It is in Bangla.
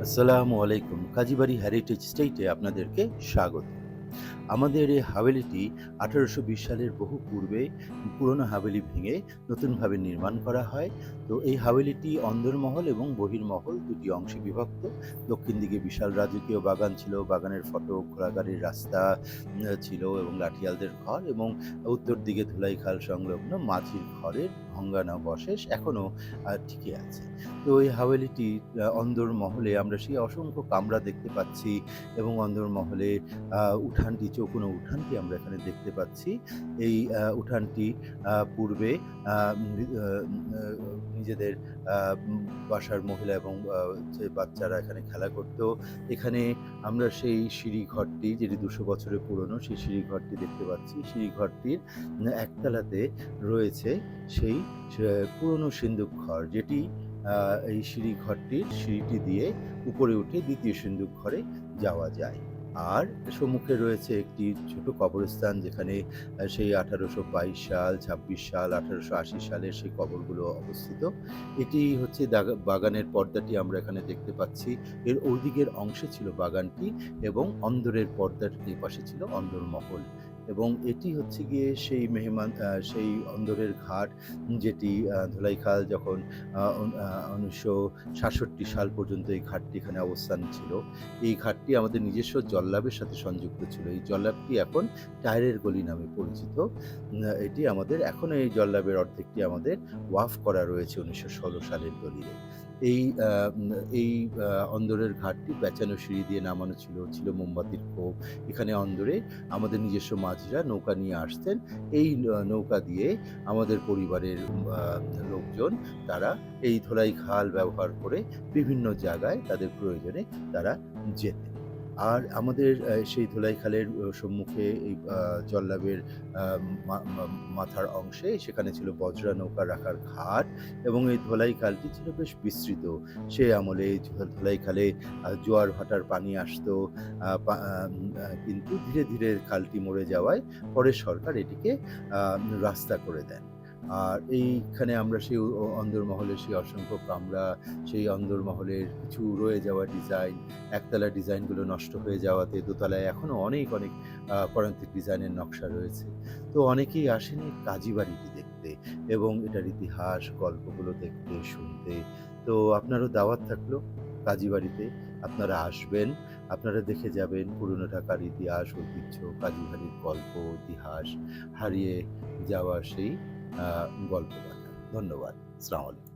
আসসালামু আলাইকুম। কাজীবাড়ি হেরিটেজ স্টেটে আপনাদেরকে স্বাগত। আমাদের এই হাভেলিটি ১৮২০ সালের বহু পূর্বে পুরনো হাভেলি ভেঙে নতুনভাবে নির্মাণ করা হয়। তো এই হাভেলিটি অন্দরমহল এবং বহির্মহল দুটি অংশে বিভক্ত। দক্ষিণ দিকে বিশাল রাজকীয় বাগান ছিল, বাগানের ফটক, ঘোড়াগাড়ির রাস্তা ছিল এবং লাঠিয়ালদের ঘর, এবং উত্তর দিকে ধুলাইখাল সংলগ্ন মাঝির ঘরের ভগ্নাবশেষ এখনো টিকে আছে। তো এই হাভেলিটি অন্দরমহলে আমরা সেই অসংখ্য কামরা দেখতে পাচ্ছি, এবং অন্দরমহলে চৌকোনো উঠানটি আমরা এখানে দেখতে পাচ্ছি। এই উঠানটি পূর্বে আ মৃ আ আ নিজেদের আ বাসার মহিলা এবং যে বাচ্চারা এখানে খেলা করত। এখানে আমরা সেই সিঁড়িঘরটি, যেটি ২০০ বছরের পুরনো, সেই সিঁড়িঘরটি দেখতে পাচ্ছি। সিঁড়িঘরটির একতলাতে রয়েছে সেই পুরনো সিন্দুক ঘর, যেটি এই সিঁড়িটি দিয়ে উপরে উঠে ২য় সিন্দুক ঘরে যাওয়া যায়। আর সম্মুখে রয়েছে একটি ছোট কবরস্থান, যেখানে সেই ১৮২২ সাল, ২৬ সাল, ১৮৮০ সালের সেই কবরগুলো অবস্থিত। এটি হচ্ছে বাগানের পর্দাটি আমরা এখানে দেখতে পাচ্ছি। এর ওদিকের অংশে ছিল বাগানটি, এবং অন্দরের পর্দার এপাশে ছিল অন্দরমহল। এবং এটি হচ্ছে গিয়ে সেই অন্দরের ঘাট, যেটি ধুলাইখাল যখন আ উন আ ১৯৬৭ সাল পর্যন্ত এই ঘাটটি এখানে অবস্থান ছিল। এই ঘাটটি আমাদের নিজস্ব জল্লাবের সাথে সংযুক্ত ছিল। এই জল্লাবটি এখন টায়ারের গলি নামে পরিচিত। এটি আমাদের এখনো এই জল্লাবের অর্ধেকটি আমাদের ওয়াকফ করা রয়েছে ১৯১৬ সালের দলিলে। এই আ উম এই অন্দরের ঘাটটি পেঁচানো সিঁড়ি দিয়ে নামানো ছিল, ছিল মোমবাতির খোপ। এখানে অন্দরে আমাদের নিজস্ব মাঝিরা নৌকা নিয়ে আসতেন। এই নৌকা দিয়ে আমাদের পরিবারের আ লোকজন, তারা এই ধোলাই খাল ব্যবহার করে বিভিন্ন জায়গায় তাদের প্রয়োজনে তারা যেতেন। আর আমাদের সেই ধোলাইখালের সম্মুখে এই জল্লাবের আ মা মা মাথার অংশে সেখানে ছিল বজরা নৌকা রাখার ঘাট, এবং এই ধোলাইখালটি ছিল বেশ বিস্তৃত। সে আমলে এই ধোলাইখালে জোয়ার ভাটার পানি আসতো। কিন্তু ধীরে, ধীরে খালটি মরে যাওয়ায় পরে সরকার এটিকে আ রাস্তা করে দেন। আর এইখানে আমরা সেই অন্দরমহলের সেই অসংখ্য কামরা, সেই অন্দরমহলের কিছু রয়ে যাওয়া ডিজাইন, একতলার ডিজাইনগুলো নষ্ট হয়ে যাওয়াতে দোতলায় এখনো অনেক, অনেক পরান্তিক ডিজাইনের নকশা রয়েছে। তো অনেকেই আসেন এই কাজী বাড়িটি দেখতে, এবং এটার ইতিহাস, গল্পগুলো দেখতে, শুনতে। তো আপনারও দাওয়াত থাকলো কাজী বাড়িতে। আপনারা আসবেন, আপনারা দেখে যাবেন পুরনো ঢাকার ইতিহাস, ঐতিহ্য, কাজী বাড়ির গল্প, ইতিহাস, হারিয়ে যাওয়া সেই আ গল্পগাথা। ধন্যবাদ। আসসালামু আলাইকুম।